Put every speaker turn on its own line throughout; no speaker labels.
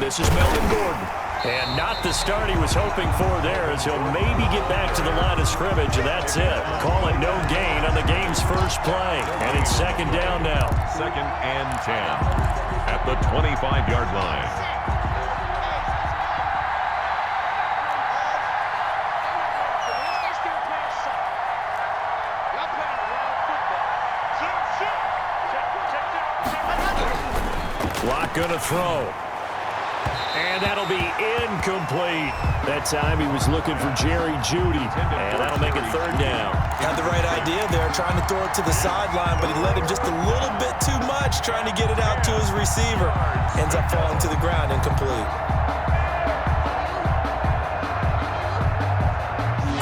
This is Melvin Gordon. And not the start he was hoping for there, as he'll maybe get back to the line of scrimmage, and that's it. Call it no gain on the game's first play. And it's second down now.
2nd and 10 at the 25-yard line.
Clock going to throw. And that'll be incomplete. That time he was looking for Jerry Jeudy. And that'll make it third down.
Had the right idea there, trying to throw it to the sideline, but he let him just a little bit too much, trying to get it out to his receiver. Ends up falling to the ground, incomplete.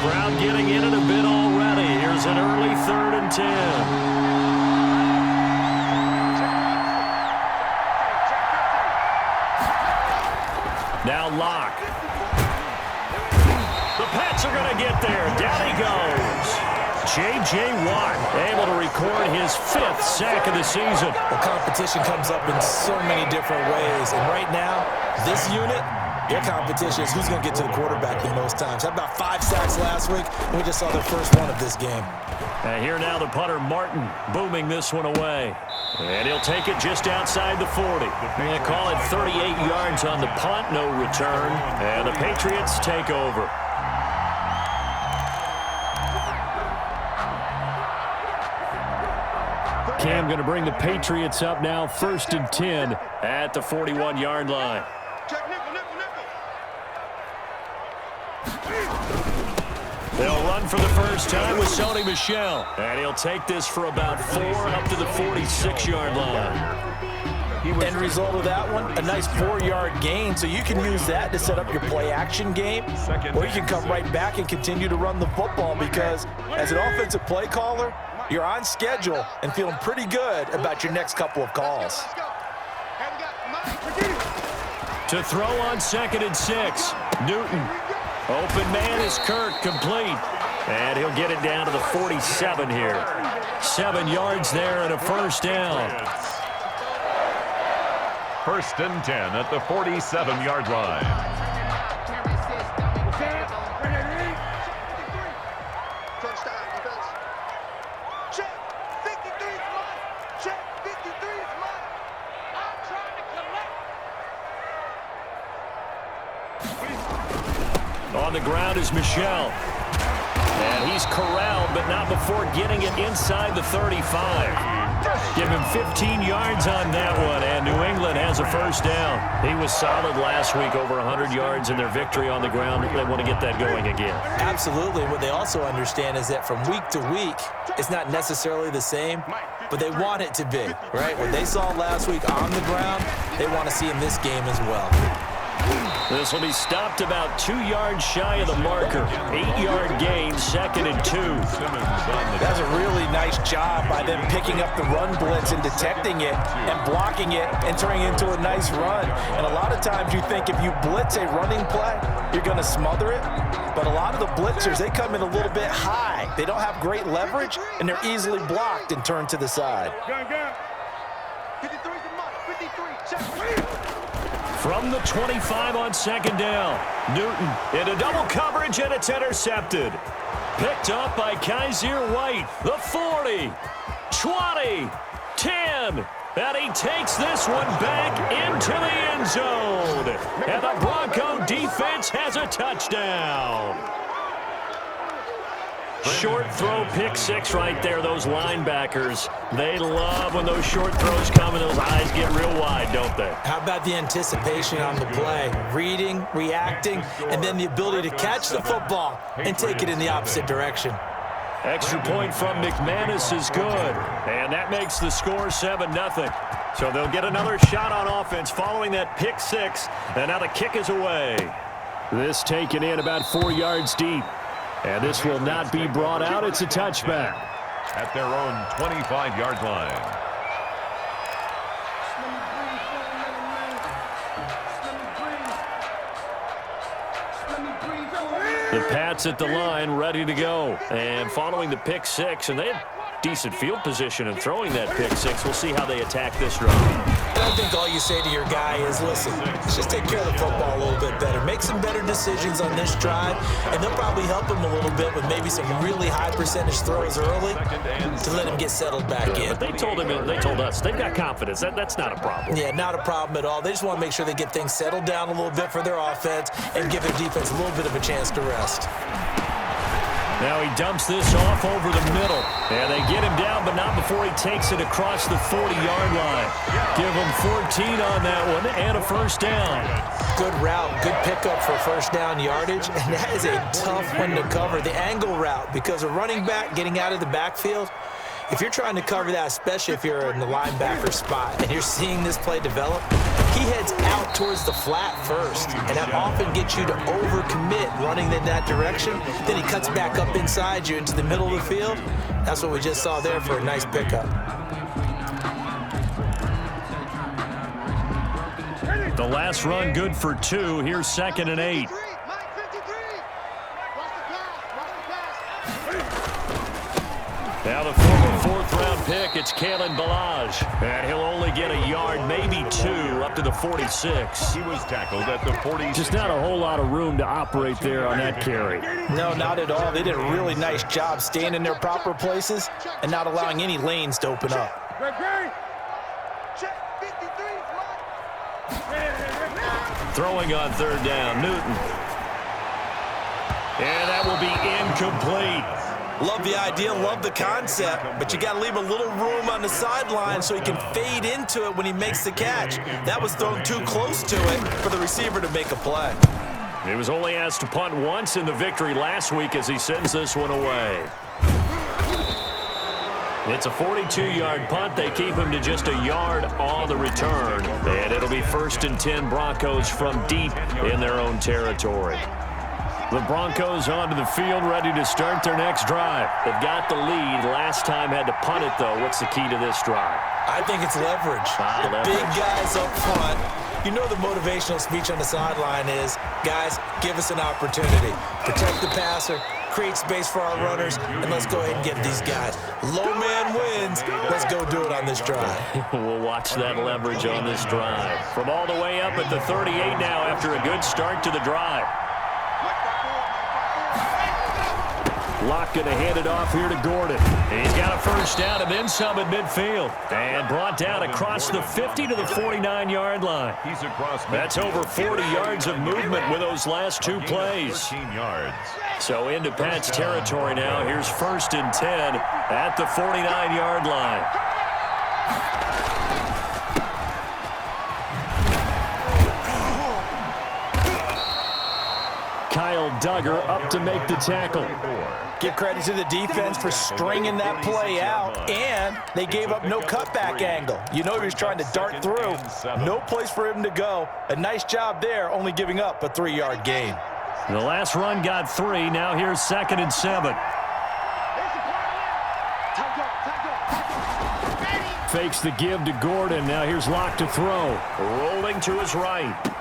Crowd getting in it a bit already. Here's an early 3rd and 10. Now Locke. The Pats are going to get there. Down he goes. J.J. Watt able to record his 5th sack of the season.
Well, competition comes up in so many different ways. And right now, this unit, their competition is who's going to get to the quarterback the most times. Had about 5 sacks last week, and we just saw their first one of this game.
And here now the punter, Martin, booming this one away. And he'll take it just outside the 40. They call it 38 yards on the punt, no return. And the Patriots take over. Cam going to bring the Patriots up now, 1st and 10 at the 41-yard line. They'll run for the first time with Sony Michel. And he'll take this for about 4 up to the 46-yard line.
End result of that one, a nice 4-yard gain, so you can use that to set up your play-action game, or you can come right back and continue to run the football because as an offensive play caller, you're on schedule and feeling pretty good about your next couple of calls.
To throw on 2nd and 6, Newton. Open man is Kirk, complete. And he'll get it down to the 47 here. 7 yards there and a first down.
1st and 10 at the 47-yard line.
On the ground is Michel. And he's corralled, but not before getting it inside the 35. Give him 15 yards on that one, and New England has a first down. He was solid last week, over 100 yards in their victory on the ground. They want to get that going again.
Absolutely. What they also understand is that from week to week, it's not necessarily the same, but they want it to be, right? What they saw last week on the ground, they want to see in this game as well.
This will be stopped about 2 yards shy of the marker. 8-yard gain, 2nd and 2.
That's a really nice job by them picking up the run blitz and detecting it and blocking it and turning it into a nice run. And a lot of times you think if you blitz a running play, you're going to smother it. But a lot of the blitzers, they come in a little bit high. They don't have great leverage, and they're easily blocked and turned to the side.
53,
From the 25 on 2nd down, Newton into double coverage, and it's intercepted. Picked up by Kaiser White, the 40, 20, 10, and he takes this one back into the end zone. And the Bronco defense has a touchdown. Short throw, pick 6 right there. Those linebackers, they love when those short throws come and those eyes get real wide, don't they?
How about the anticipation on the play? Reading, reacting, and then the ability to catch the football and take it in the opposite direction.
Extra point from McManus is good, and that makes the score 7-0. So they'll get another shot on offense following that pick 6, and now the kick is away. This taken in about 4 yards deep. And this will not be brought out. It's a touchback.
At their own 25-yard line.
The Pats at the line, ready to go. And following the pick 6, and they had decent field position and throwing that pick six. We'll see how they attack this drive.
And I think all you say to your guy is, listen, let's just take care of the football a little bit better. Make some better decisions on this drive, and they'll probably help him a little bit with maybe some really high percentage throws early to let him get settled back in.
But they told us, they've got confidence. That's not a problem.
Yeah, not a problem at all. They just want to make sure they get things settled down a little bit for their offense and give their defense a little bit of a chance to rest.
Now he dumps this off over the middle. And they get him down, but not before he takes it across the 40-yard line. Give him 14 on that one and a first down.
Good route, good pickup for first down yardage, and that is a tough one to cover. The angle route, because a running back getting out of the backfield, if you're trying to cover that, especially if you're in the linebacker spot and you're seeing this play develop, he heads out towards the flat first, and that often gets you to overcommit running in that direction. Then he cuts back up inside you into the middle of the field. That's what we just saw there for a nice pickup.
The last run good for 2. Here's 2nd and 8. Now the former fourth-round pick, it's Kalen Ballage. And he'll only get a yard, maybe 2, up to the 46.
He was tackled at the 46.
Just not a whole lot of room to operate there on that carry.
No, not at all. They did a really nice job staying in their proper places and not allowing any lanes to open up.
Throwing on 3rd down, Newton. And that will be incomplete.
Love the idea, love the concept, but you got to leave a little room on the sideline so he can fade into it when he makes the catch. That was thrown too close to it for the receiver to make a play.
He was only asked to punt once in the victory last week as he sends this one away. It's a 42-yard punt. They keep him to just a yard on the return. And it'll be 1st and 10 Broncos from deep in their own territory. The Broncos onto the field, ready to start their next drive. They've got the lead. Last time had to punt it, though. What's the key to this drive?
I think it's leverage. Big guys up front. You know the motivational speech on the sideline is, guys, give us an opportunity. Protect the passer, create space for our runners, and let's go ahead and get these guys. Low man wins. Let's go do it on this drive.
We'll watch that leverage on this drive. From all the way up at the 38 now after a good start to the drive. Locke going to hand it off here to Gordon. He's got a first down and then some at midfield. And brought down across the 50 to the 49-yard line.
He's across.
That's over 40 yards of movement with those last 2 plays.
13 yards.
So into Pat's territory now. Here's 1st and 10 at the 49-yard line. Kyle Duggar up to make the tackle.
Give credit to the defense for stringing that play out, and they gave up no cutback angle. You know he was trying to dart through. No place for him to go. A nice job there, only giving up a 3-yard gain.
The last run got 3. Now here's 2nd and 7. Fakes the give to Gordon. Now here's Locke to throw. Rolling to his right.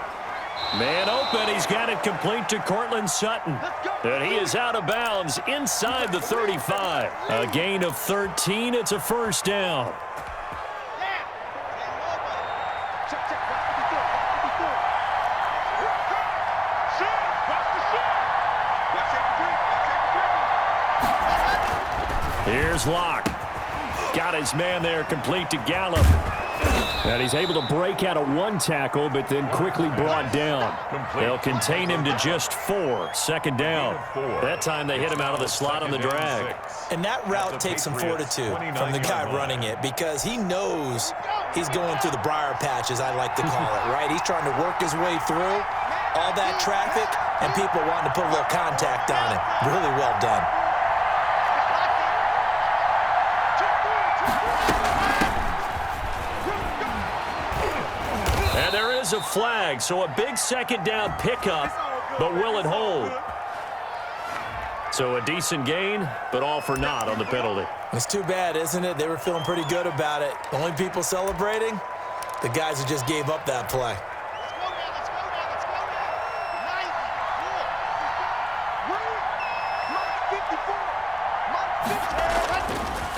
Man open. He's got it complete to Cortland Sutton. And he is out of bounds inside the 35. A gain of 13. It's a first down. Here's Locke. Got his man there complete to Gallup. And he's able to break out of 1 tackle, but then quickly brought down. They'll contain him to just 4. 2nd down. That time they hit him out of the slot on the drag.
And that route takes some fortitude from the guy running it because he knows he's going through the briar patch, as I like to call it, right? He's trying to work his way through all that traffic and people wanting to put a little contact on him. Really well done.
And there is a flag, so a big 2nd down pickup, but will it hold? So a decent gain, but all for naught on the penalty.
It's too bad, isn't it? They were feeling pretty good about it. The only people celebrating, the guys who just gave up that play.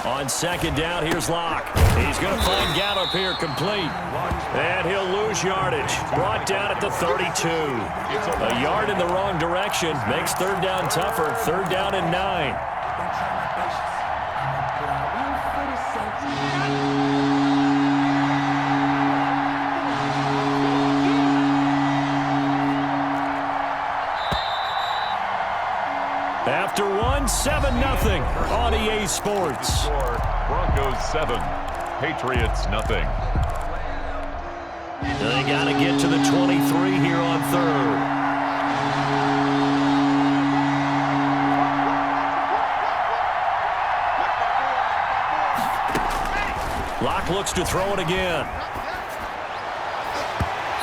On second down, here's Locke. He's going to find Gallup here complete. And he'll lose yardage. Brought down at the 32. A yard in the wrong direction makes third down tougher. Third down and 9. After one, 7-0 on EA Sports.
Broncos 7, Patriots nothing.
They got to get to the 23 here on third. Locke looks to throw it again.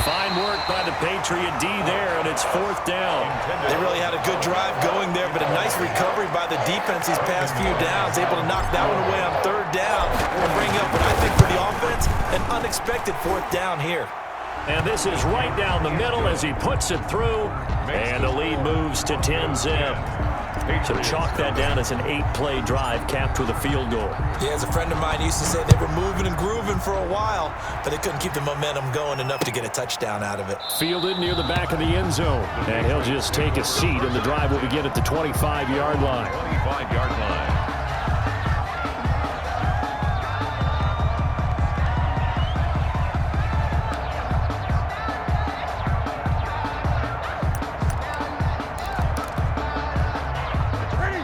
Fine work by the Patriot D there, and it's fourth down.
They really had a good drive going there, but a nice recovery by the defense these past few downs, able to knock that one away on third down and bring up what I think for the offense, an unexpected fourth down here.
And this is right down the middle as he puts it through, and the lead moves to 10-zip. So chalk that down as an 8-play drive capped with a field goal.
Yeah, as a friend of mine used to say, they were moving and grooving for a while, but they couldn't keep the momentum going enough to get a touchdown out of it.
Fielded near the back of the end zone, and he'll just take a seat, and the drive will begin at the 25-yard line.
25-yard line.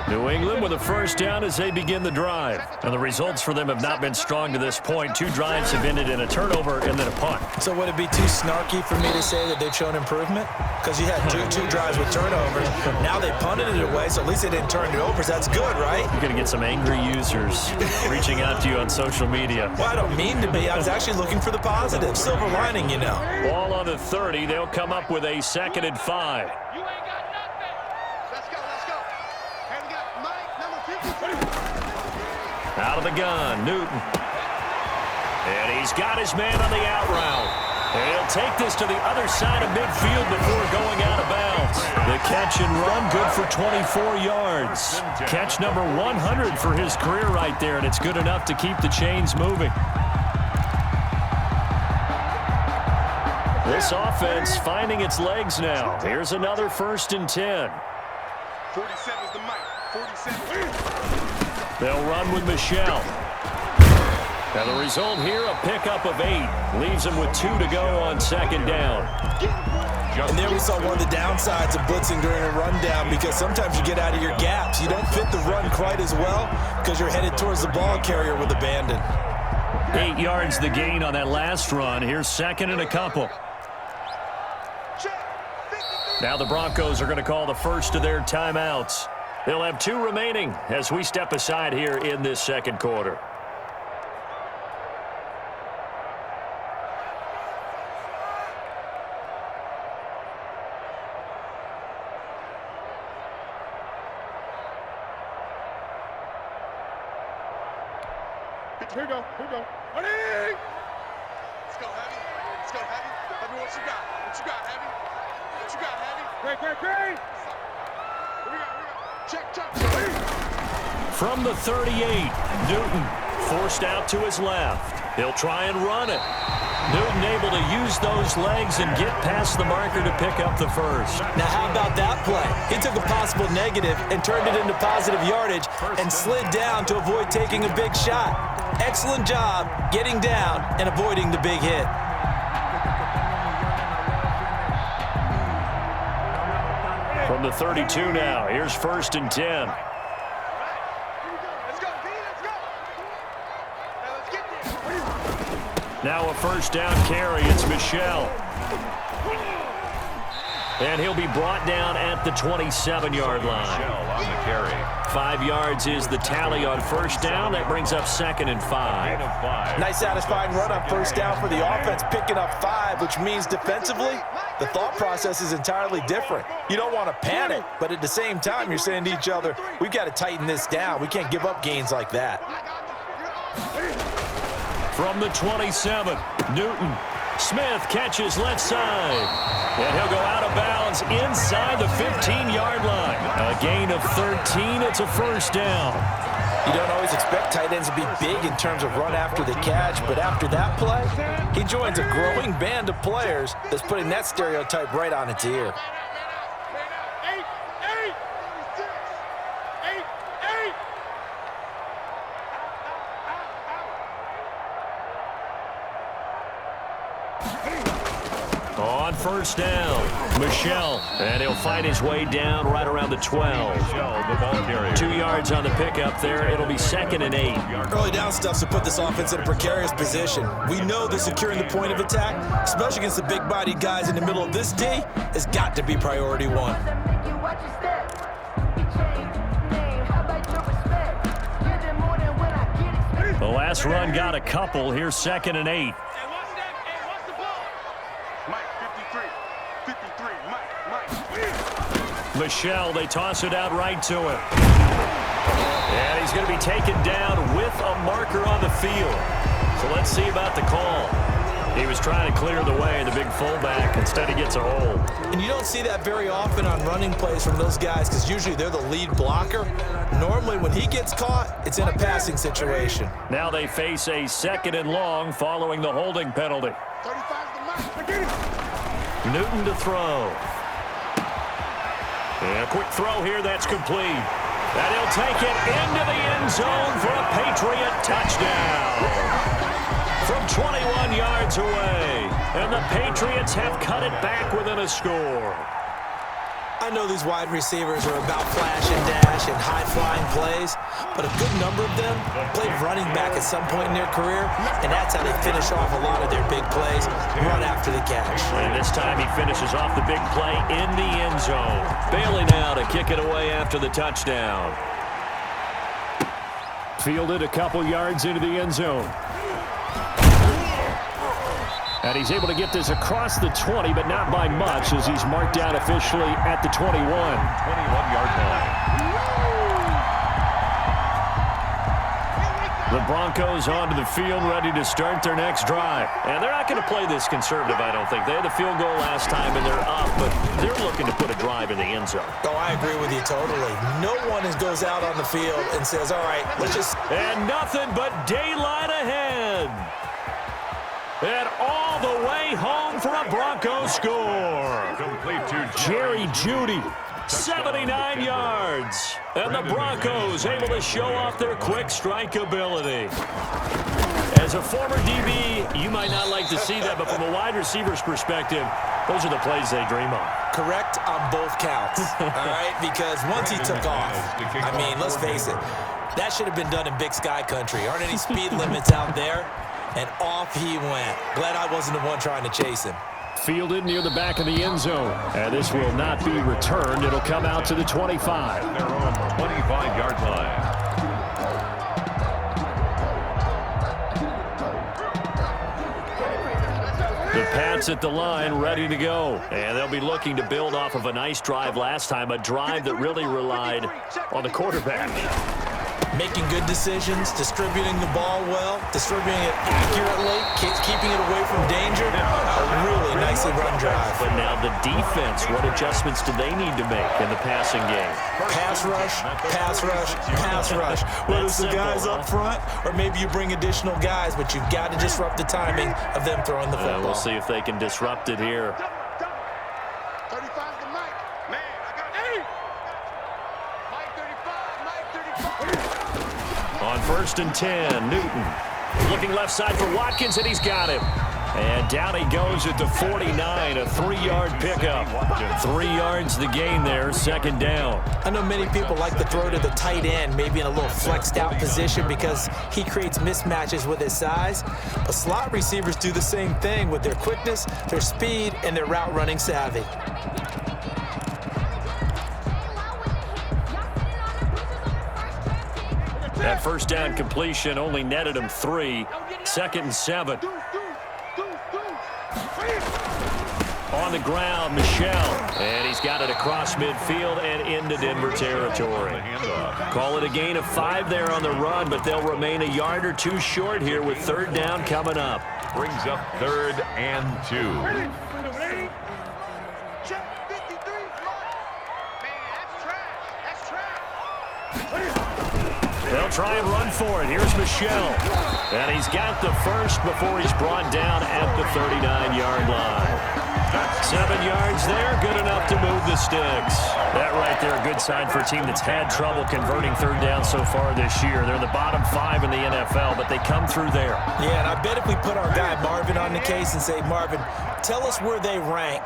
New England with a first down as they begin the drive. And the results for them have not been strong to this point. 2 drives have ended in a turnover and then a punt.
So would it be too snarky for me to say that they've shown improvement? Because you had two drives with turnovers. Now they punted it away, so at least they didn't turn it over. So that's good, right?
You're going to get some angry users reaching out to you on social media.
Well, I don't mean to be. I was actually looking for the positive. Silver lining, you know.
Ball on the 30. They'll come up with a 2nd and 5. Out of the gun, Newton. And he's got his man on the out route. And he'll take this to the other side of midfield before going out of bounds. The catch and run, good for 24 yards. Catch number 100 for his career right there, and it's good enough to keep the chains moving. This offense finding its legs now. Here's another 1st and 10.
47 is the mic. 47.
They'll run with Michelle. And the result here, a pickup of 8. Leaves them with 2 to go on 2nd down.
And there we saw one of the downsides of blitzing during a rundown, because sometimes you get out of your gaps. You don't fit the run quite as well because you're headed towards the ball carrier with abandon.
8 yards the gain on that last run. Here's 2nd and a couple. Now the Broncos are going to call the first of their timeouts. They'll have 2 remaining as we step aside here in this 2nd quarter.
Here we go. Running! Let's go, Heavy. Let's go, Heavy. Heavy, what you got? What you got, Heavy? What you got, Heavy? Great. Here we go. Check.
From the 38, Newton forced out to his left. He'll try and run it. Newton able to use those legs and get past the marker to pick up the first.
Now, how about that play? He took a possible negative and turned it into positive yardage and slid down to avoid taking a big shot. Excellent job getting down and avoiding the big hit.
From the 32 now, here's 1st and 10.
Let's go, B. Let's go. Now let's get there.
Now a first down carry. It's Michelle. And he'll be brought down at the 27-yard line.
On the carry.
5 yards is the tally on first down. That brings up 2nd and 5.
Nice satisfying run on first down for the offense, picking up 5, which means defensively, the thought process is entirely different. You don't want to panic, but at the same time, you're saying to each other, we've got to tighten this down. We can't give up gains like that.
From the 27, Newton. Smith catches left side. And he'll go out of bounds inside the 15-yard line. A gain of 13. It's a first down.
You don't always expect tight ends to be big in terms of run after the catch, but after that play, he joins a growing band of players that's putting that stereotype right on its ear.
On first down, Michel, and he'll fight his way down right around the 12.
The ball carrier.
2 yards on the pickup there. It'll be 2nd and 8.
Early down stuff's to put this offense in a precarious position. We know that securing the point of attack, especially against the big-bodied guys in the middle of this D, has got to be priority one.
The last run got a couple. Here's 2nd and 8. Michel, they toss it out right to him. And he's going to be taken down with a marker on the field. So let's see about the call. He was trying to clear the way, the big fullback. Instead, he gets a hold.
And you don't see that very often on running plays from those guys because usually they're the lead blocker. Normally, when he gets caught, it's in a passing situation.
Now they face a 2nd and long following the holding penalty. Newton to throw. And a quick throw here, that's complete. And he'll take it into the end zone for a Patriot touchdown. From 21 yards away. And the Patriots have cut it back within a score.
I know these wide receivers are about flash and dash and high-flying plays, but a good number of them played running back at some point in their career, and that's how they finish off a lot of their big plays, run after the catch.
And this time he finishes off the big play in the end zone. Bailey now to kick it away after the touchdown. Fielded a couple yards into the end zone. And he's able to get this across the 20, but not by much, as he's marked down officially at the 21.
21-yard line.
The Broncos onto the field, ready to start their next drive. And they're not going to play this conservative, I don't think. They had the field goal last time, and they're up, but they're looking to put a drive in the end zone.
Oh, I agree with you totally. No one goes out on the field and says, all right, let's just...
And nothing but daylight ahead. And all the way home for a Broncos score.
Complete to
Jerry Jeudy, 79 yards. And the Broncos able to show off their quick strike ability. As a former DB, you might not like to see that, but from a wide receiver's perspective, those are the plays they dream of.
Correct on both counts, all right? Because once he took off, I mean, let's face it, that should have been done in Big Sky country. Aren't any speed limits out there? And off he went. Glad I wasn't the one trying to chase him.
Fielded near the back of the end zone. And this will not be returned. It'll come out to the 25.
their own 25-yard line.
The Pats at the line, ready to go. And they'll be looking to build off of a nice drive last time, a drive that really relied on the quarterback.
Making good decisions, distributing the ball well, distributing it accurately, keeping it away from danger. A really nicely run drive.
But now the defense, what adjustments do they need to make in the passing game?
Pass rush, pass rush, pass rush. Whether it's the guys up front or maybe you bring additional guys, but you've got to disrupt the timing of them throwing the football.
We'll see if they can disrupt it here.
35 to Mike. Man, I got 8. Mike 35, Mike 35.
On 1st and 10, Newton looking left side for Watkins, and he's got him. And down he goes at the 49, a 3-yard pickup. 3 yards the gain there, 2nd down.
I know many people like to throw to the tight end, maybe in a little flexed out position because he creates mismatches with his size. But slot receivers do the same thing with their quickness, their speed, and their route running savvy.
That first down completion only netted him 3. 2nd and 7. On the ground, Michel. And he's got it across midfield and into Denver territory. Call it a gain of 5 there on the run, but they'll remain a yard or 2 short here with 3rd down coming up.
Brings up 3rd and 2.
Check 53. Man, that's trash. That's trash.
They'll try and run for it. Here's Michelle. And he's got the first before he's brought down at the 39-yard line. 7 yards there, good enough to move the sticks. That right there, a good sign for a team that's had trouble converting third down so far this year. They're in the bottom 5 in the NFL, but they come through there.
Yeah, and I bet if we put our guy Marvin on the case and say, Marvin, tell us where they rank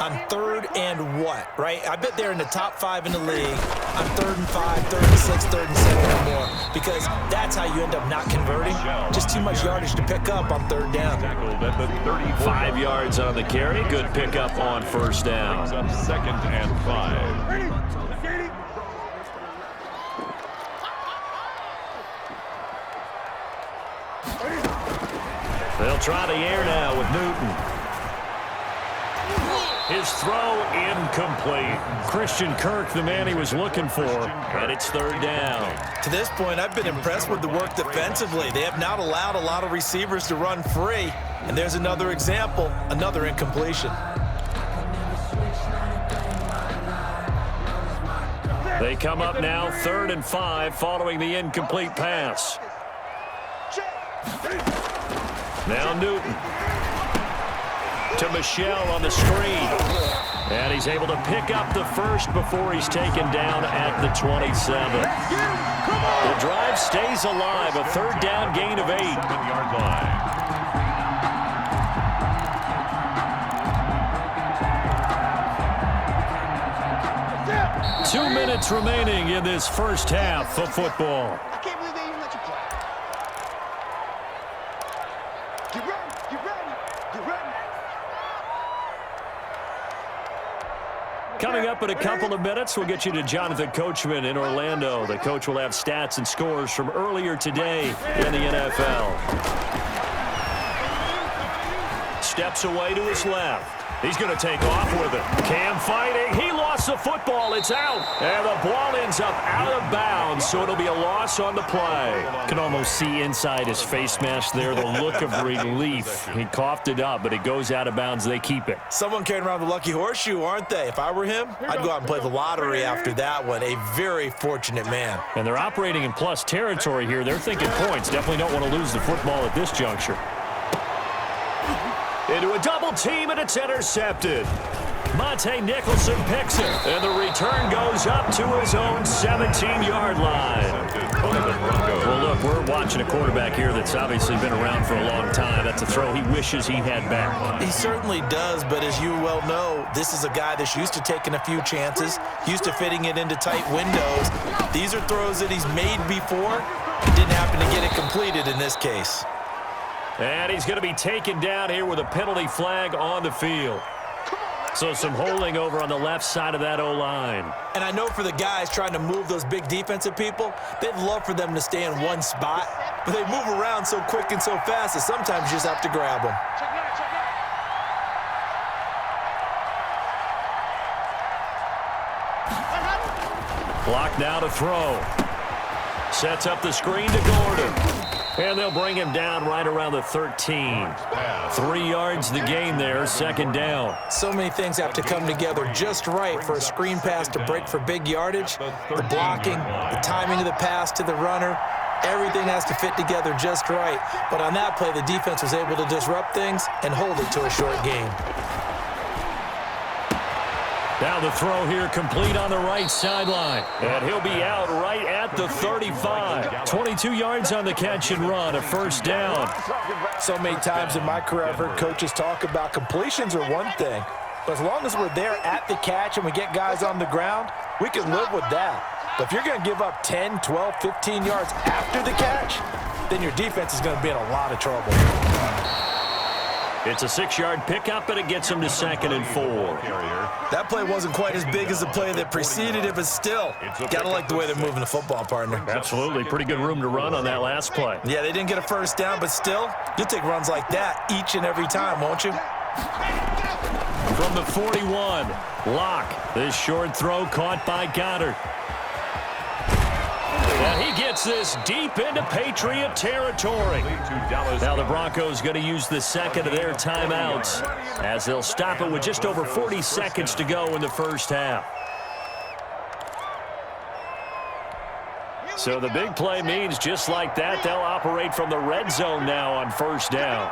on third and what, right? I bet they're in the top 5 in the league on 3rd and 5, 3rd and 6, 3rd and 7 or more, because that's how you end up not converting. Just too much yardage to pick up on third down.
5 yards on the carry. Good pickup on first down.
2nd and 5.
They'll try the air now with Newton. His throw incomplete. Christian Kirk, the man he was looking for, and it's third down.
To this point, I've been impressed with the work defensively. They have not allowed a lot of receivers to run free. And there's another example, another incompletion.
They come up now 3rd and 5 following the incomplete pass. Now Newton to Michelle on the screen. And he's able to pick up the first before he's taken down at the 27. The drive stays alive, a third down gain of 8.
7-yard line.
Two minutes remaining in this first half of football.
I can't believe they even let you play. Get ready, get ready, get ready.
Coming up in a couple of minutes, we'll get you to Jonathan Coachman in Orlando. The coach will have stats and scores from earlier today in the NFL. Steps away to his left. He's going to take off with it. Cam fighting. He lost the football. It's out. And the ball ends up out of bounds, so it'll be a loss on the play. Can almost see inside his face mask there the look of relief. He coughed it up, but it goes out of bounds. They keep it.
Someone carrying around the lucky horseshoe, aren't they? If I were him, I'd go out and play the lottery after that one. A very fortunate man.
And they're operating in plus territory here. They're thinking points. Definitely don't want to lose the football at this juncture. Into a double team, and it's intercepted. Monte Nicholson picks it, and the return goes up to his own 17-yard line. Well, look, we're watching a quarterback here that's obviously been around for a long time. That's a throw he wishes he had back.
He certainly does, but as you well know, this is a guy that's used to taking a few chances, used to fitting it into tight windows. These are throws that he's made before. He didn't happen to get it completed in this case.
And he's going to be taken down here with a penalty flag on the field. So some holding over on the left side of that O-line.
And I know for the guys trying to move those big defensive people, they'd love for them to stay in one spot, but they move around so quick and so fast that sometimes you just have to grab them.
Block now to throw. Sets up the screen to Gordon. And they'll bring him down right around the 13. 3 yards the gain there, second down.
So many things have to come together just right for a screen pass to break for big yardage. The blocking, the timing of the pass to the runner, everything has to fit together just right. But on that play, the defense was able to disrupt things and hold it to a short game.
Now the throw here complete on the right sideline. And he'll be out right at the 35. 22 yards on the catch and run, a first down.
So many times in my career I've heard coaches talk about completions are one thing. But as long as we're there at the catch and we get guys on the ground, we can live with that. But if you're going to give up 10, 12, 15 yards after the catch, then your defense is going to be in a lot of trouble.
It's a 6-yard pickup, and it gets him to 2nd and 4.
That play wasn't quite as big as the play that preceded it, but still, got to like the way they're moving the football, partner.
Absolutely. Pretty good room to run on that last play.
Yeah, they didn't get a first down, but still, you'll take runs like that each and every time, won't you?
From the 41, Locke. This short throw caught by Goddard. And he gets this deep into Patriot territory. Now the Broncos going to use the second of their timeouts as they'll stop it with just over 40 seconds to go in the first half. So the big play means just like that, they'll operate from the red zone now on first down.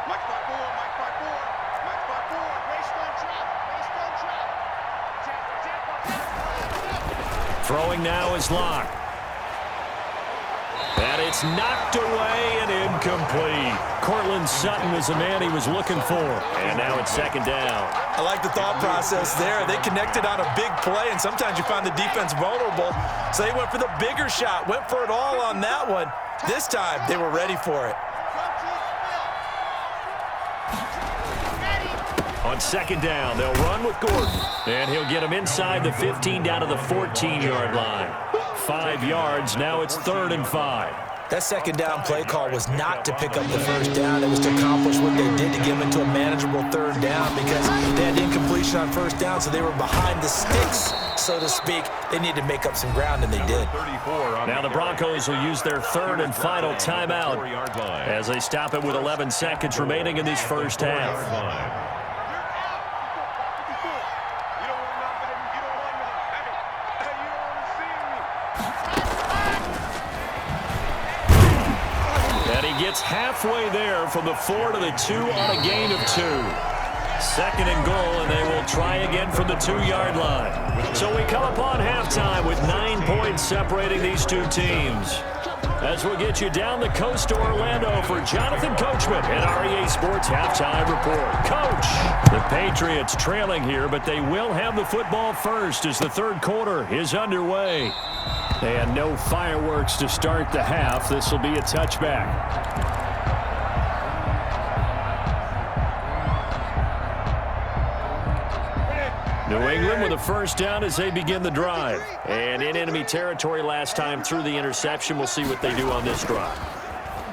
Mike by four, Mike by four, Mike by four. Race on track, race on track.
Throwing now is Locke. And it's knocked away and incomplete. Cortland Sutton is the man he was looking for. And now it's second down.
I like the thought process there. They connected on a big play, and sometimes you find the defense vulnerable. So they went for the bigger shot, went for it all on that one. This time, they were ready for it.
On second down, they'll run with Gordon. And he'll get him inside the 15 down to the 14-yard line. 5 yards, now it's 3rd and 5.
That second down play call was not to pick up the first down. It was to accomplish what they did to get them into a manageable 3rd down because they had incompletion on first down, so they were behind the sticks, so to speak. They needed to make up some ground, and they did.
Now the Broncos will use their 3rd and final timeout as they stop it with 11 seconds remaining in this first half. Gets halfway there from the 4 to the 2 on a gain of 2. 2nd and goal, and they will try again from the 2-yard line. So we come upon halftime with 9 points separating these two teams. As we'll get you down the coast to Orlando for Jonathan Coachman at REA Sports Halftime Report. Coach, the Patriots trailing here, but they will have the football first as the 3rd quarter is underway. And no fireworks to start the half. This will be a touchback. New England with a first down as they begin the drive. And in enemy territory last time through the interception. We'll see what they do on this drive.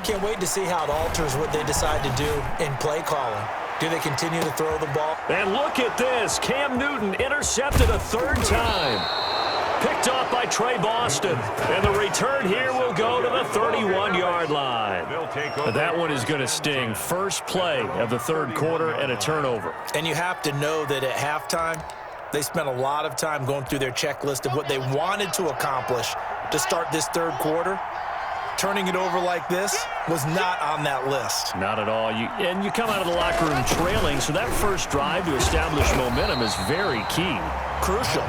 Can't wait to see how it alters what they decide to do in play calling. Do they continue to throw the ball?
And look at this. Cam Newton intercepted a 3rd time. Picked off by Trey Boston. And the return here will go to the 31-yard line. That one is going to sting. First play of the 3rd quarter and a turnover.
And you have to know that at halftime, they spent a lot of time going through their checklist of what they wanted to accomplish to start this 3rd quarter. Turning it over like this was not on that list.
Not at all. And you come out of the locker room trailing, so that first drive to establish momentum is very key.
Crucial.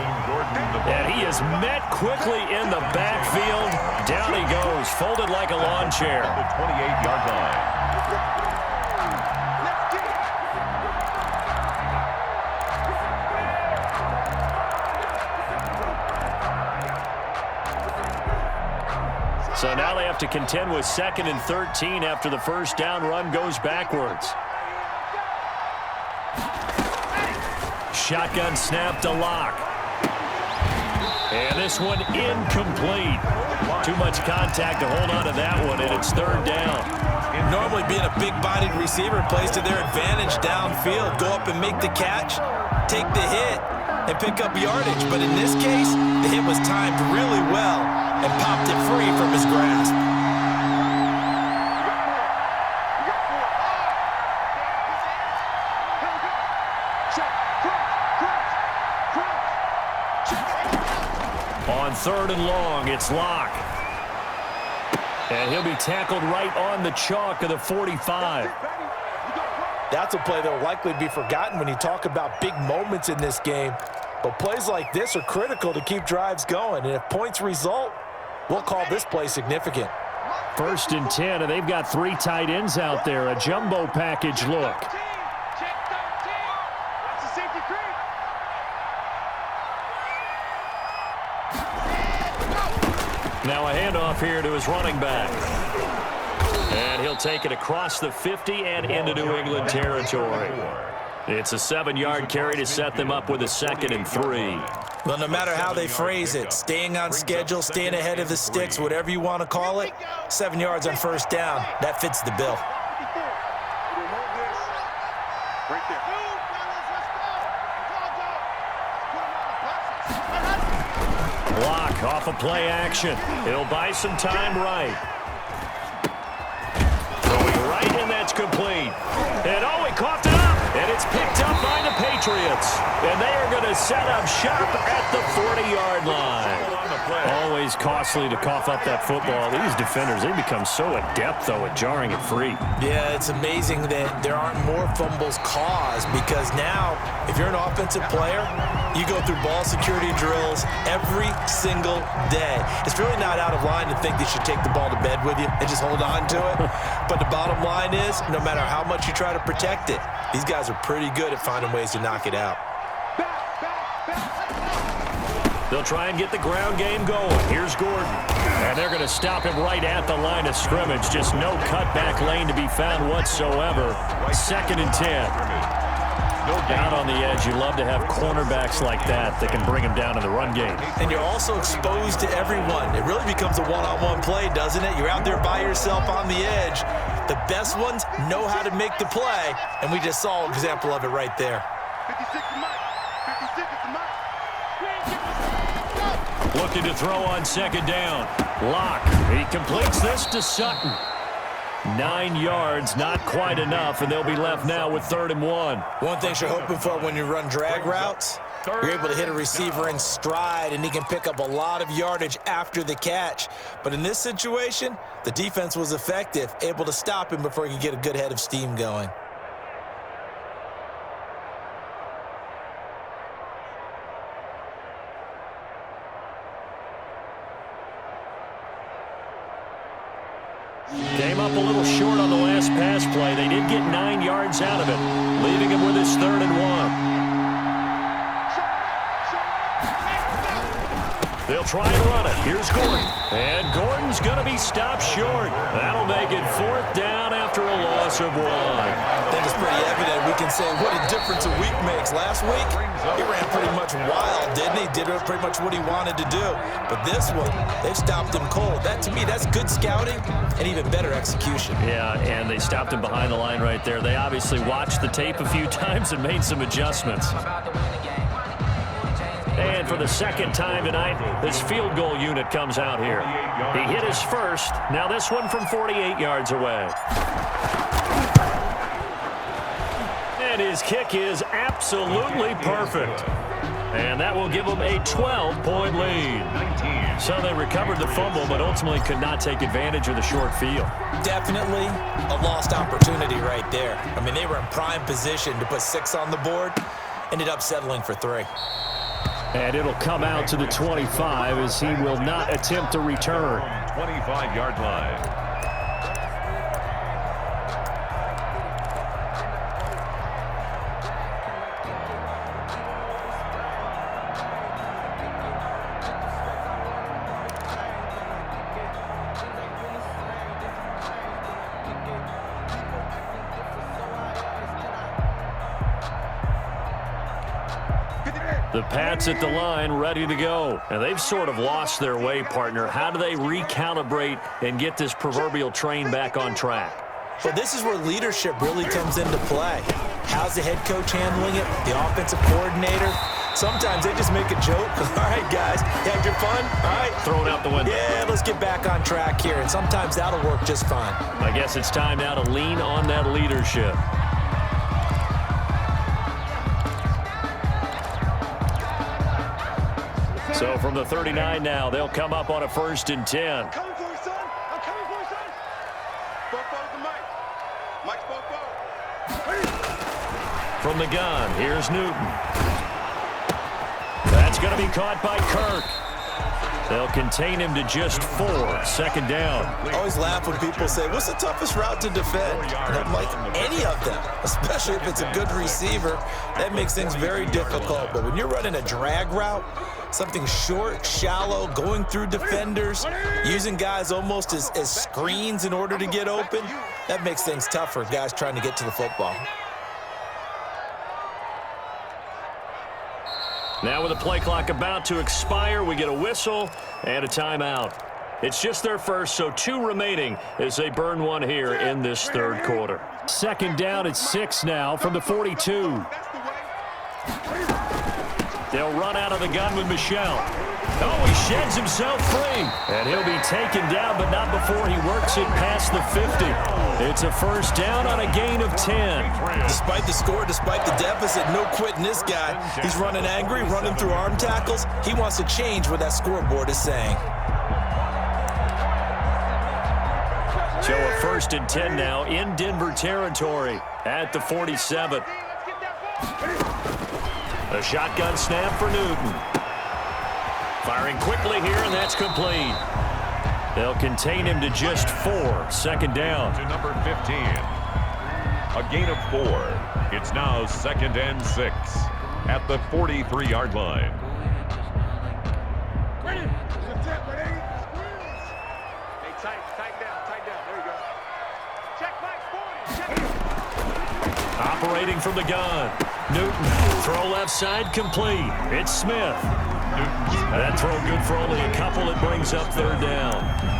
And he is met quickly in the backfield. Down he goes, folded like a lawn chair.
The 28-yard line.
So now they have to contend with 2nd and 13 after the first down run goes backwards. Shotgun snap to Locke. And this one incomplete. Too much contact to hold on to that one, and it's 3rd down.
Normally being a big-bodied receiver plays to their advantage downfield. Go up and make the catch, take the hit, and pick up yardage. But in this case, the hit was timed really well and popped it free from his grasp.
On 3rd and long, it's Locke. And he'll be tackled right on the chalk of the 45.
That's a play that will likely be forgotten when you talk about big moments in this game. But plays like this are critical to keep drives going. And if points result, we'll call this play significant.
1st and 10, and they've got 3 tight ends out there. A jumbo package look. Now a handoff here to his running back. And he'll take it across the 50 and into New England territory. It's a 7-yard carry to set them up with a 2nd and 3.
Well, no matter how they phrase it, staying on schedule, staying ahead of the sticks, whatever you want to call it, 7 yards on first down, that fits the bill.
Block off of play action. He'll buy some time right. Throwing right, and that's complete. And oh, he coughed it up, and it's picked up by the Patriots. Patriots. And they are going to set up shop at the 40-yard line. Always costly to cough up that football. These defenders, they become so adept, though, at jarring it free.
Yeah, it's amazing that there aren't more fumbles caused, because now, if you're an offensive player, you go through ball security drills every single day. It's really not out of line to think that you should take the ball to bed with you and just hold on to it. But the bottom line is, no matter how much you try to protect it, these guys are pretty good at finding ways to knock it out.
They'll try and get the ground game going. Here's Gordon. And they're going to stop him right at the line of scrimmage. Just no cutback lane to be found whatsoever. 2nd and 10. Out on the edge, you love to have cornerbacks like that that can bring him down in the run game.
And you're also exposed to everyone. It really becomes a one-on-one play, doesn't it? You're out there by yourself on the edge. The best ones know how to make the play, and we just saw an example of it right there.
56 to Mike. 56 to Mike.
Looking to throw on 2nd down. Locke. He completes this to Sutton. 9 yards, not quite enough, and they'll be left now with 3rd and 1.
One thing you're hoping for when you run drag routes, you're able to hit a receiver in stride, and he can pick up a lot of yardage after the catch. But in this situation, the defense was effective, able to stop him before he could get a good head of steam going.
Came up a little short on the last pass play. They did get 9 yards out of it, leaving him with his 3rd and 1. They'll try and run it. Here's Gordon. And Gordon's going to be stopped short. That'll make it 4th down after a loss of 1.
I think it's pretty evident. We can say what a difference a week makes. Last week, he ran pretty much wild, didn't he? Did pretty much what he wanted to do. But this one, they've stopped him cold. That, to me, that's good scouting and even better execution.
Yeah, and they stopped him behind the line right there. They obviously watched the tape a few times and made some adjustments. And for the 2nd time tonight, this field goal unit comes out here. He hit his first. Now this one from 48 yards away. And his kick is absolutely perfect. And that will give them a 12-point lead. So they recovered the fumble, but ultimately could not take advantage of the short field.
Definitely a lost opportunity right there. I mean, they were in prime position to put 6 on the board, ended up settling for 3.
And it'll come out to the 25 as he will not attempt to return.
25-yard line.
The Pats at the line, ready to go. And they've sort of lost their way, partner. How do they recalibrate and get this proverbial train back on track?
Well, this is where leadership really comes into play. How's the head coach handling it? The offensive coordinator? Sometimes they just make a joke. All right, guys, you had your fun? All right.
Throw it out the window.
Yeah, let's get back on track here. And sometimes that'll work just fine.
I guess it's time now to lean on that leadership. So from the 39 now, they'll come up on a 1st and 10.
I'm coming for you, son. I'm coming for you, son. Bo to Mike. Mike's Bo.
From the gun, here's Newton. That's going to be caught by Kirk. They'll contain him to just 4. 2nd down.
I always laugh when people say, what's the toughest route to defend? And I'm like, any of them, especially if it's a good receiver. That makes things very difficult. But when you're running a drag route, something short, shallow, going through defenders, using guys almost as screens in order to get open, that makes things tough for guys trying to get to the football.
Now with the play clock about to expire, we get a whistle and a timeout. It's just their first, so 2 remaining as they burn one here in this 3rd quarter. 2nd down at 6 now from the 42. They'll run out of the gun with Michelle. Oh, he sheds himself free. And he'll be taken down, but not before he works it past the 50. It's a first down on a gain of 10.
Despite the score, despite the deficit, no quitting this guy. He's running angry, running through arm tackles. He wants to change what that scoreboard is saying.
So a first and 10 now in Denver territory at the 47. A shotgun snap for Newton. Firing quickly here, and that's complete. They'll contain him to just 4. Second down.
To number 15. A gain of 4. It's now 2nd and 6 at the 43-yard line.
Ready? Ready? Hey, tighten down. There you go. Check back 40.
Operating from the gun. Newton, throw left side, complete. It's Smith. That throw good for only a couple. It brings up third down.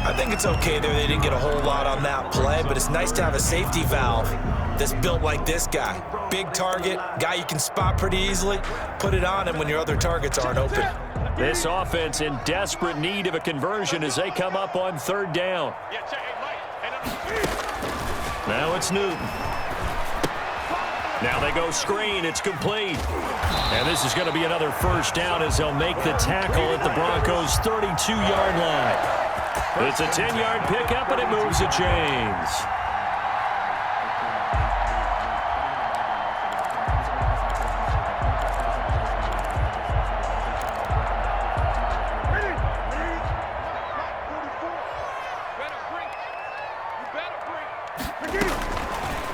I think it's okay there. They didn't get a whole lot on that play, but it's nice to have a safety valve that's built like this guy. Big target, guy you can spot pretty easily. Put it on him when your other targets aren't open.
This offense in desperate need of a conversion as they come up on third down. Now it's Newton. Now they go screen. It's complete. And this is going to be another first down as they'll make the tackle at the Broncos' 32-yard line. It's a 10-yard pickup, and it moves the chains.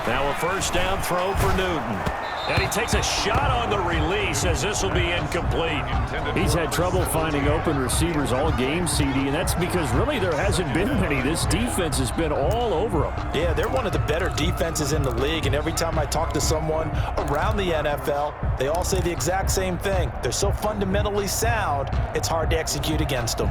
Now a first down throw for Newton. And he takes a shot on the release as this will be incomplete.
He's had trouble finding open receivers all game, CD, and that's because really there hasn't been many. This defense has been all over him.
Yeah, they're one of the better defenses in the league, and every time I talk to someone around the NFL, they all say the exact same thing. They're so fundamentally sound, it's hard to execute against them.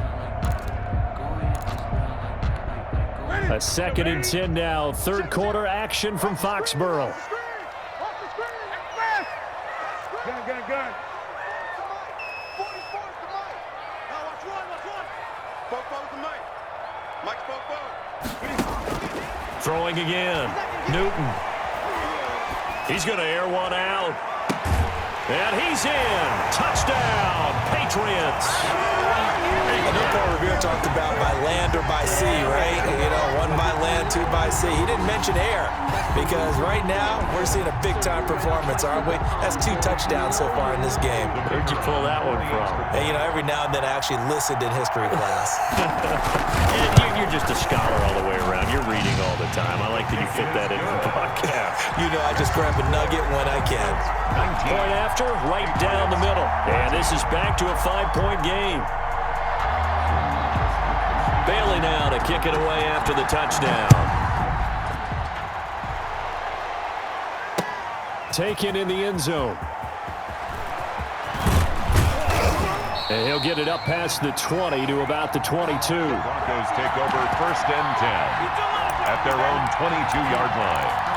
A 2nd and 10 now. Third quarter action from Foxborough.
Gun. 44 to Mike. Now watch one. Four to Mike. Mike's four.
Throwing again. Newton. He's going to air one out. And he's in. Touchdown, Patriots.
I know Paul Revere talked about by land or by sea, right? You know, 1 by land, 2 by sea. He didn't mention air because right now we're seeing a big-time performance, aren't we? That's 2 touchdowns so far in this game.
Where'd you pull that one from?
Hey, you know, every now and then I actually listened in history class.
You're just a scholar all the way around. You're reading all the time. I like that you fit that in the broadcast.
You know, I just grab a nugget when I can.
Point after, right down the middle. And this is back to a 5-point game. Bailey now to kick it away after the touchdown.
Taken in the end zone. And he'll get it up past the 20 to about the 22.
Broncos take over 1st and 10 at their own 22-yard line.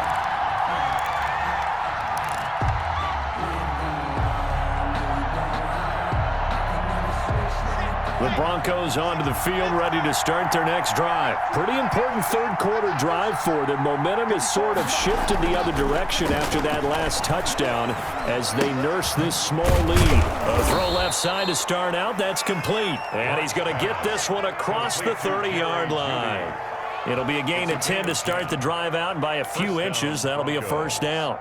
The Broncos onto the field, ready to start their next drive. Pretty important third quarter drive for them. Momentum has sort of shifted the other direction after that last touchdown as they nurse this small lead.
A throw left side to start out. That's complete. And he's going to get this one across the 30-yard line. It'll be a gain of 10 to start the drive out, and by a few inches, that'll be a first down.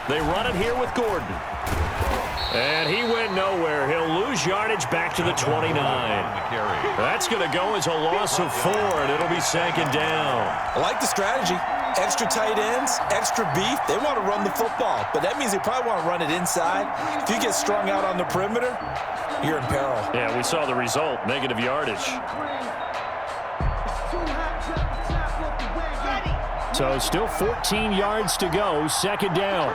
They run it here with Gordon. And he went nowhere. He'll lose yardage back to the 29. That's going to go as a loss of 4, and it'll be 2nd down.
I like the strategy. Extra tight ends, extra beef. They want to run the football, but that means they probably want to run it inside. If you get strung out on the perimeter, you're in peril.
Yeah, we saw the result, negative yardage.
So still 14 yards to go, 2nd down.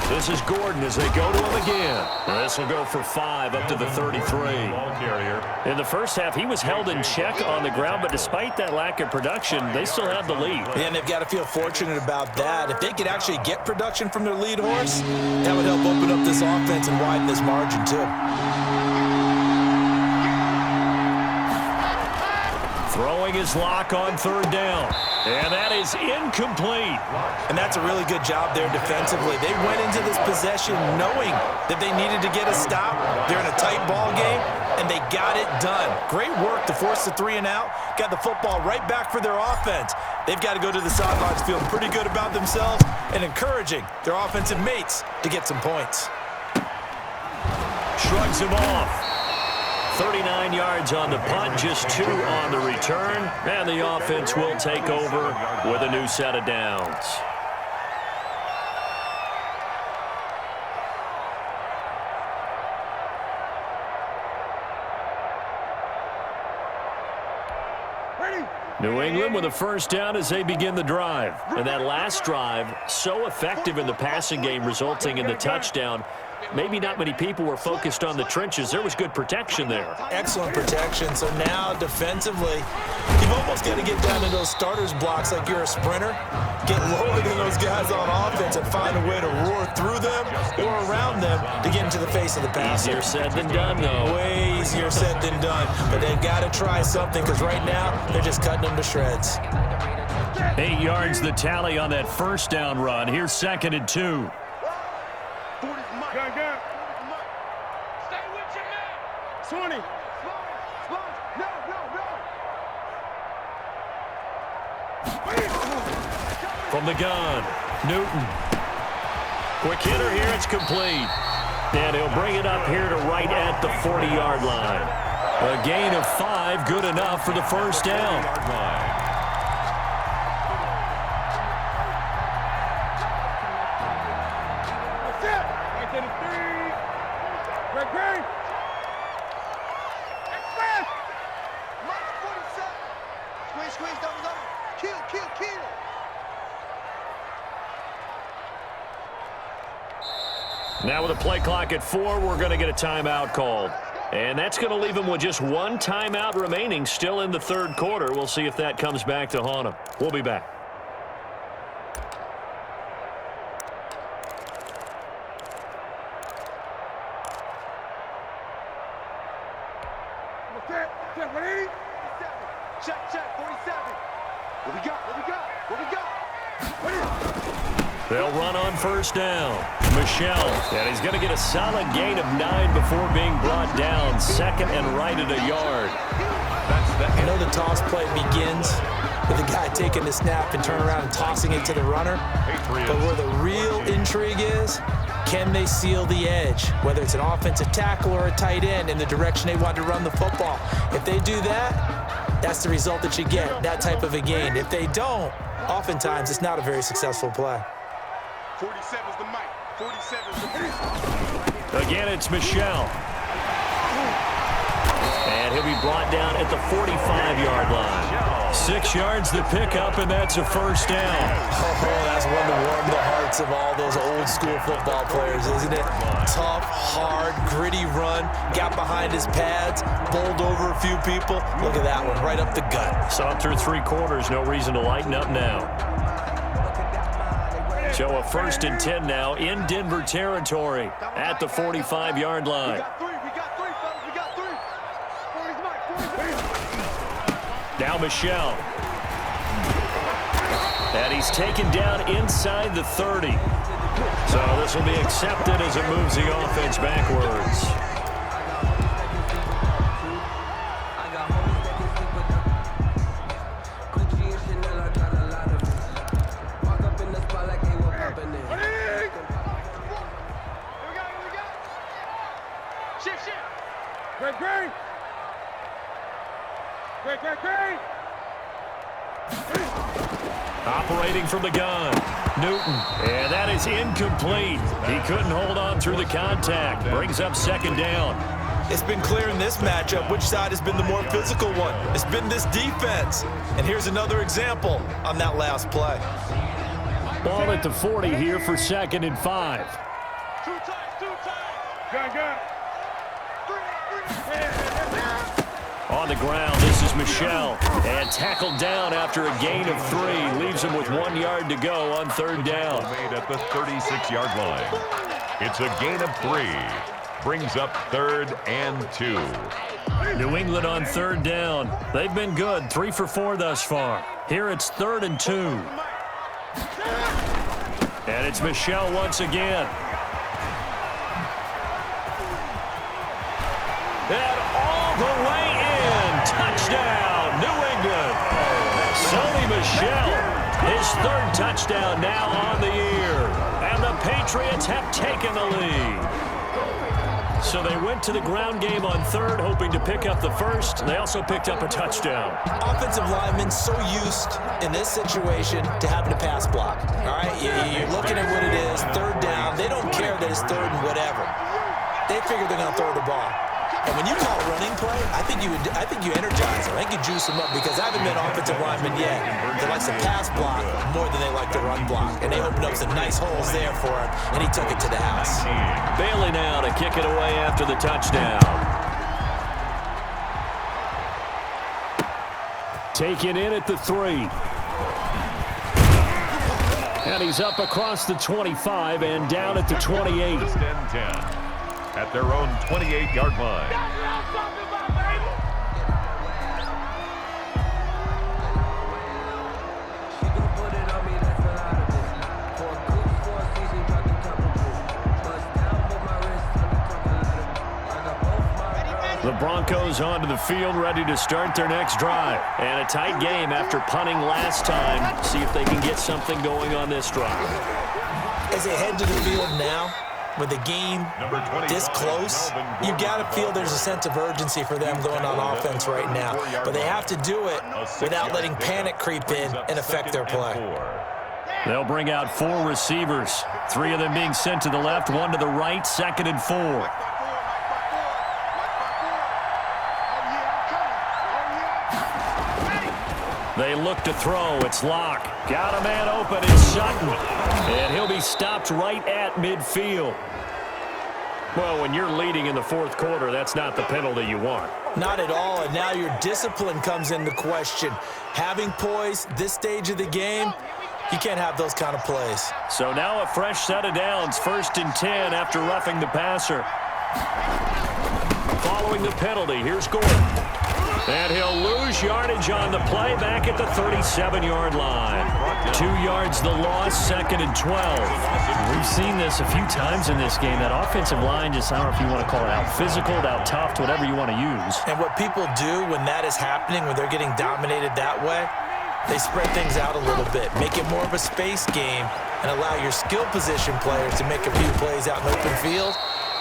This is Gordon as they go to him again. This will go for 5 up to the 33.
Ball carrier.
In the first half, he was held in check on the ground, but despite that lack of production, they still have the lead.
And they've got to feel fortunate about that. If they could actually get production from their lead horse, that would help open up this offense and widen this margin too.
Throwing his lock on third down. And that is incomplete.
And that's a really good job there defensively. They went into this possession knowing that they needed to get a stop. They're in a tight ball game, and they got it done. Great work to force the 3 and out. Got the football right back for their offense. They've got to go to the sidelines feeling pretty good about themselves and encouraging their offensive mates to get some points.
Shrugs him off. 39 yards on the punt, just 2 on the return, and the offense will take over with a new set of downs. New England with a first down as they begin the drive. And that last drive, so effective in the passing game, resulting in the touchdown. Maybe not many people were focused on the trenches. There was good protection there.
Excellent protection. So now defensively, you've almost got to get down to those starters blocks like you're a sprinter. Get lower than those guys on offense and find a way to roar through them or around them to get into the face of the passer.
Easier said than done, though.
Way easier said than done. But they've got to try something because right now they're just cutting them to shreds.
8 yards the tally on that first down run. Here's 2nd and 2.
Gun. Stay with your man. 20. No.
From the gun, Newton. Quick hitter here, it's complete. And he'll bring it up here to right at the 40-yard line. A gain of 5, good enough for the first down. Now with a play clock at 4, we're going to get a timeout called. And that's going to leave him with just 1 timeout remaining still in the third quarter. We'll see if that comes back to haunt him. We'll be back.
Check, 47. What we got?
They'll run on first down. Michelle, and he's going to get a solid gain of 9 before being brought down. 2nd and right at a yard.
I know the toss play begins with the guy taking the snap and turn around and tossing it to the runner. But where the real intrigue is, can they seal the edge? Whether it's an offensive tackle or a tight end in the direction they want to run the football. If they do that, that's the result that you get, that type of a gain. If they don't, oftentimes it's not a very successful play.
47's the mic. 47's the mic.
Again, it's Michelle. And he'll be brought down at the 45-yard line. 6 yards the pickup, and that's a first down.
Oh, that's one to warm the hearts of all those old-school football players, isn't it? Tough, hard, gritty run, got behind his pads, bowled over a few people. Look at that one, right up the gut.
Saw it through 3 quarters, no reason to lighten up now. So a 1st and 10 now in Denver territory at the 45-yard line.
We got 3, fellas. We got 3. 40's mic. 40's mic.
Now Michelle. And he's taken down inside the 30. So this will be accepted as it moves the offense backwards. Operating from the gun, Newton, and that is incomplete. He couldn't hold on through the contact. Brings up 2nd down.
It's been clear in this matchup which side has been the more physical one. It's been this defense. And here's another example on that last play.
Ball at the 40 here for 2nd and 5.
Gun.
On the ground, this is Michel. And tackled down after a gain of 3. Leaves him with 1 yard to go on third down.
Made at the 36-yard line. It's a gain of 3. Brings up 3rd and 2.
New England on third down. They've been good, 3 for 4 thus far. Here it's 3rd and 2. And it's Michel once again. And all the way in. Touchdown, New England. Sony Michel, his 3rd touchdown now on the year. And the Patriots have taken the lead. So they went to the ground game on 3rd, hoping to pick up the 1st. They also picked up a touchdown.
Offensive linemen so used in this situation to having to pass block. All right, you're looking at what it is, 3rd down. They don't care that it's 3rd and whatever. They figure they're going to throw the ball. And when you call a running play, I think you energize them. I think you juice them up because I haven't met offensive linemen yet that likes to pass block more than they like to run block. And they opened up some nice holes there for him, and he took it to the house.
Bailey now to kick it away after the touchdown. Taken in at the 3. And he's up across the 25 and down at the 28.
10 at their own 28-yard line.
The Broncos onto the field, ready to start their next drive. And a tight game after punting last time. See if they can get something going on this drive.
As they head to the field now, with the game this close, you've got to feel there's a sense of urgency for them going on offense right now. But they have to do it without letting panic creep in and affect their play.
They'll bring out 4 receivers, 3 of them being sent to the left, 1 to the right, 2nd and 4. They look to throw. It's Locke. Got a man open. It's Sutton. And he'll be stopped right at midfield. Well, when you're leading in the 4th quarter, that's not the penalty you want.
Not at all, and now your discipline comes into question. Having poise this stage of the game, you can't have those kind of plays.
So now a fresh set of downs, 1st and 10 after roughing the passer. Following the penalty, here's Gordon. And he'll lose yardage on the play back at the 37-yard line. 2 yards the loss, 2nd and 12.
We've seen this a few times in this game. That offensive line just, I don't know if you want to call it out physical, out tough, whatever you want to use.
And what people do when that is happening, when they're getting dominated that way, they spread things out a little bit, make it more of a space game, and allow your skill position players to make a few plays out in open field.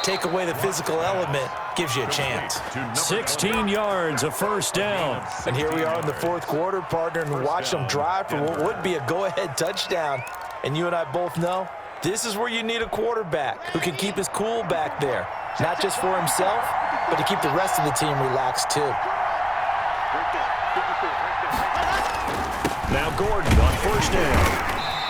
Take away the physical element, gives you a chance.
16 yards, a 1st down.
And here we are in the 4th quarter, partner, and watch them drive for what would be a go-ahead touchdown. And you and I both know this is where you need a quarterback who can keep his cool back there, not just for himself, but to keep the rest of the team relaxed too.
Now Gordon on 1st down.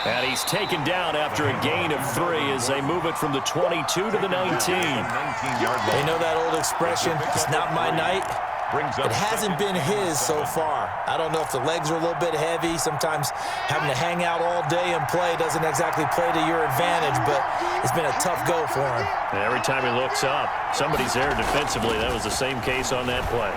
And he's taken down after a gain of 3 as they move it from the 22 to the 19.
They know that old expression, it's not my night. It hasn't been his so far. I don't know if the legs are a little bit heavy. Sometimes having to hang out all day and play doesn't exactly play to your advantage, but it's been a tough go for him.
And every time he looks up, somebody's there defensively. That was the same case on that play.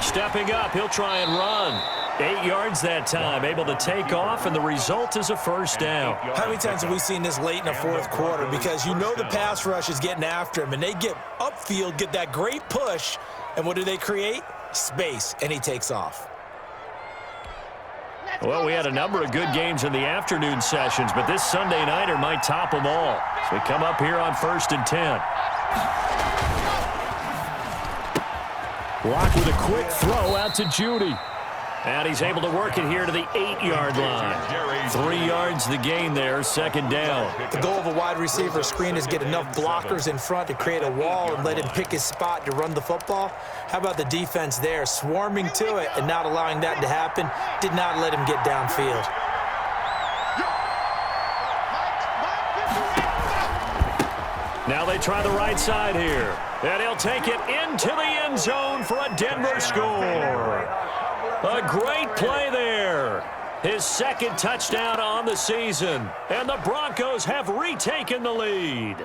Stepping up, he'll try and run. 8 yards that time, able to take off, and the result is a 1st down.
How many times have we seen this late in the 4th quarter? Because you know the pass rush is getting after him, and they get upfield, get that great push, and what do they create? Space, and he takes off.
Well, we had a number of good games in the afternoon sessions, but this Sunday nighter might top them all. So we come up here on 1st and 10. Locke with a quick throw out to Judy. And he's able to work it here to the 8-yard line. 3 yards the gain there, 2nd down.
The goal of a wide receiver screen is get enough blockers in front to create a wall and let him pick his spot to run the football. How about the defense there, swarming to it and not allowing that to happen? Did not let him get downfield.
Now they try the right side here. And he'll take it into the end zone for a Denver score. A great play there. His second touchdown on the season. And the Broncos have retaken the lead.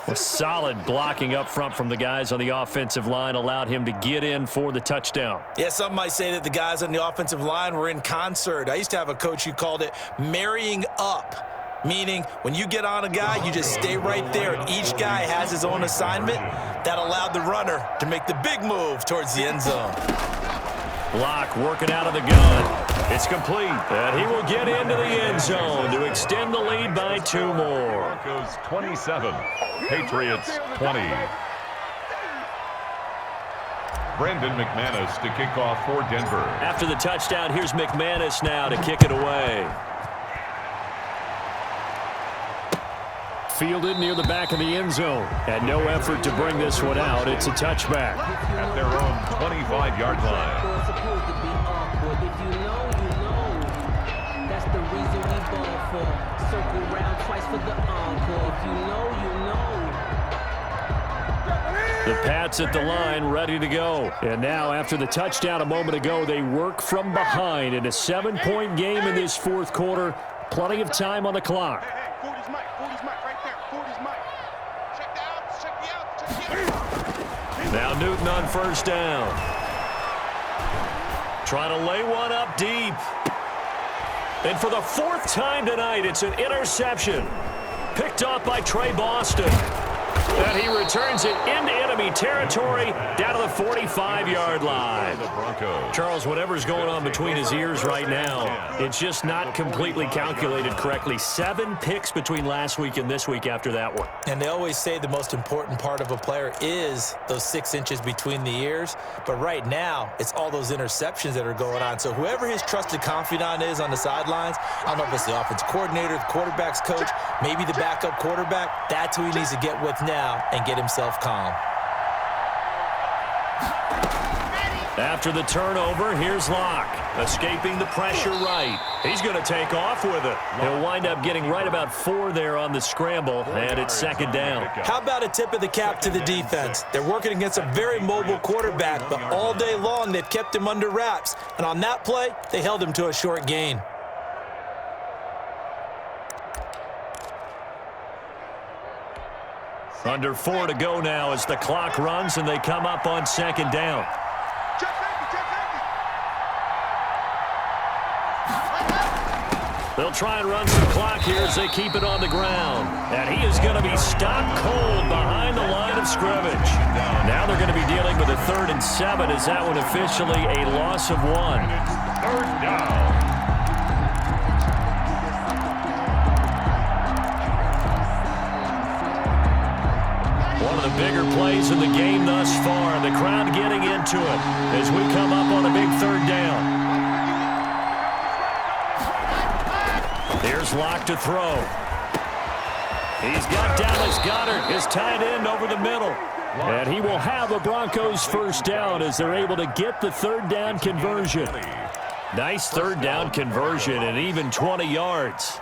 A solid blocking up front from the guys on the offensive line allowed him to get in for the touchdown.
Yeah, some might say that the guys on the offensive line were in concert. I used to have a coach who called it marrying up, meaning when you get on a guy, you just stay right there, and each guy has his own assignment. That allowed the runner to make the big move towards the end zone.
Block working out of the gun. It's complete, and he will get into the end zone to extend the lead by 2 more.
Broncos 27, Patriots 20. Brandon McManus to kick off for Denver.
After the touchdown, here's McManus now to kick it away. Fielded near the back of the end zone. And no effort to bring this one out. It's a touchback.
At their own 25-yard line.
If you know, you know. That's the reason we ball for. Circle round twice for the encore. If you know, you know.
The Pats at the line, ready to go. And now, after the touchdown a moment ago, they work from behind in a 7-point game in this fourth quarter. Plenty of time on the clock.
Hey, 40's Mike. 40's Mike right there. 40's Mike. Check the outs. Check the outs. Check the outs.
Now Newton on first down. Trying to lay one up deep. And for the 4th time tonight, it's an interception. Picked off by Trey Boston. And he returns it into enemy territory down to the 45-yard line. Charles, whatever's going on between his ears right now, it's just not completely calculated correctly. 7 picks between last week and this week after that one.
And they always say the most important part of a player is those 6 inches between the ears. But right now, it's all those interceptions that are going on. So whoever his trusted confidant is on the sidelines, I don't know if it's the offense coordinator, the quarterback's coach, maybe the backup quarterback, that's who he needs to get with now and get himself calm.
After the turnover, here's Locke. Escaping the pressure right. He's going to take off with it. He'll wind up getting right about 4 there on the scramble, and it's 2nd down.
How about a tip of the cap to the defense? They're working against a very mobile quarterback, but all day long they've kept him under wraps. And on that play, they held him to a short gain.
Under 4 to go now as the clock runs and they come up on 2nd down. They'll try and run some clock here as they keep it on the ground. And he is going to be stopped cold behind the line of scrimmage. Now they're going to be dealing with a 3rd and 7 as that one officially a loss of 1.
3rd down.
One of the bigger plays in the game thus far. The crowd getting into it as we come up on a big 3rd down. Here's Locke to throw. He's got Dallas Goedert, his tight end, over the middle. And he will have a Broncos 1st down as they're able to get the 3rd down conversion. Nice 3rd down conversion and even 20 yards.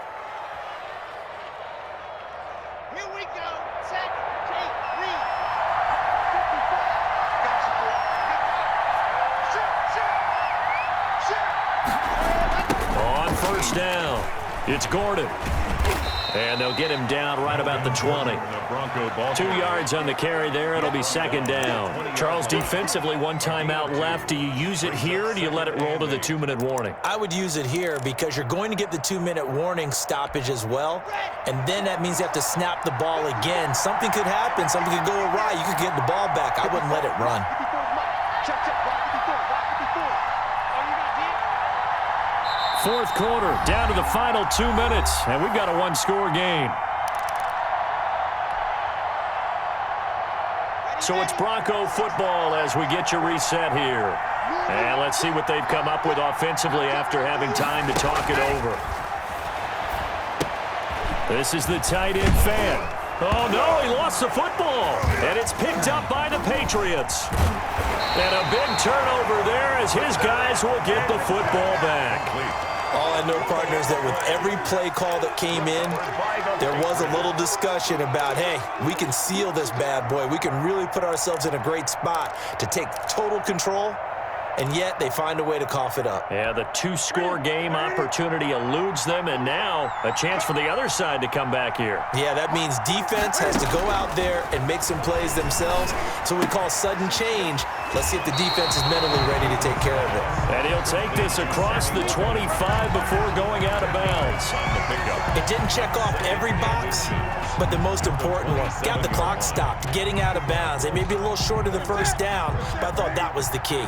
Down. It's Gordon. And they'll get him down right about the 20. 2 yards on the carry there. It'll be 2nd down. Charles, defensively, 1 timeout left. Do you use it here or do you let it roll to the 2-minute warning?
I would use it here because you're going to get the 2-minute warning stoppage as well. And then that means you have to snap the ball again. Something could happen. Something could go awry. You could get the ball back. I wouldn't let it run.
Fourth quarter, down to the final 2 minutes, and we've got a 1-score game. So it's Bronco football as we get you reset here. And let's see what they've come up with offensively after having time to talk it over. This is the tight end fan. Oh, no, he lost the football. And it's picked up by the Patriots. And a big turnover there as his guys will get the football back.
All I know, partners, that with every play call that came in, there was a little discussion about, hey, we can seal this bad boy. We can really put ourselves in a great spot to take total control, and yet they find a way to cough it up.
Yeah, the two-score game opportunity eludes them, and now a chance for the other side to come back here.
Yeah, that means defense has to go out there and make some plays themselves. So we call sudden change. Let's see if the defense is mentally ready to take care of it.
And he'll take this across the 25 before going out of bounds.
It didn't check off every box, but the most important one. Got the clock stopped, getting out of bounds. They may be a little short of the first down, but I thought that was the key.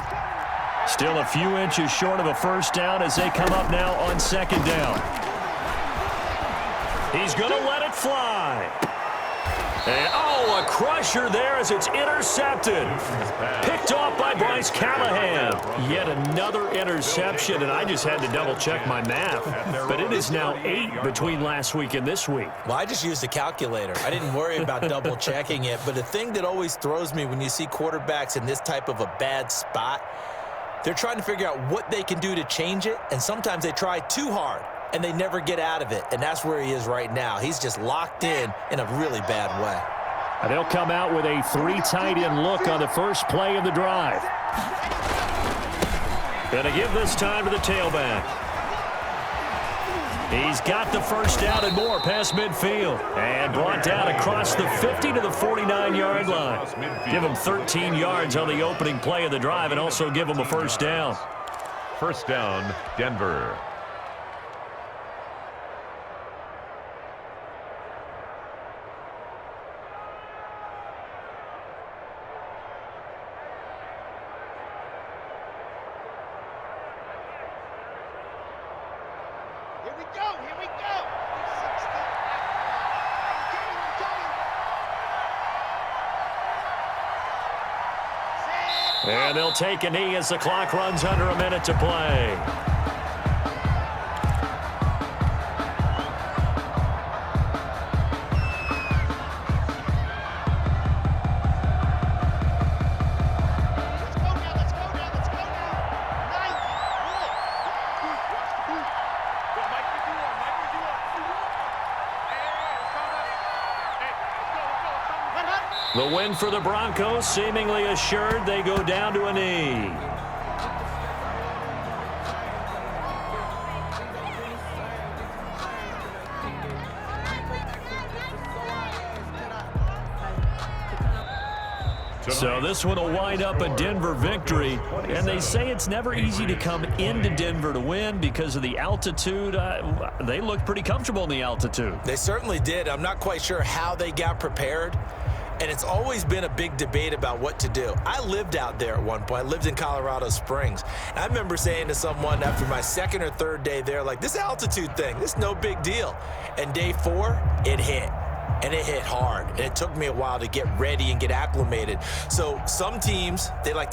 Still a few inches short of a first down as they come up now on second down. He's going to let it fly. And, oh, a crusher there as it's intercepted. Picked off by Bryce Callahan. Yet another interception, and I just had to double-check my math. But it is now 8 between last week and this week.
Well, I just used a calculator. I didn't worry about double-checking it. But the thing that always throws me when you see quarterbacks in this type of a bad spot, they're trying to figure out what they can do to change it, and sometimes they try too hard, and they never get out of it, and that's where he is right now. He's just locked in a really bad way.
And they'll come out with a 3 tight end look on the first play of the drive. Going to give this time to the tailback. He's got the first down and more past midfield. And brought down across the 50 to the 49-yard line. Give him 13 yards on the opening play of the drive and also give him a first down.
First down, Denver.
Here we go.
And they'll take a knee as the clock runs under a minute to play. The win for the Broncos, seemingly assured. They go down to a knee. So this one will wind up a Denver victory. And they say it's never easy to come into Denver to win because of the altitude. They looked pretty comfortable in the altitude.
They certainly did. I'm not quite sure how they got prepared. And it's always been a big debate about what to do. I lived out there at one point. I lived in Colorado Springs. And I remember saying to someone after my second or third day there, like, this altitude thing, this is no big deal. And day 4, it hit. And it hit hard. And it took me a while to get ready and get acclimated. So some teams, they like to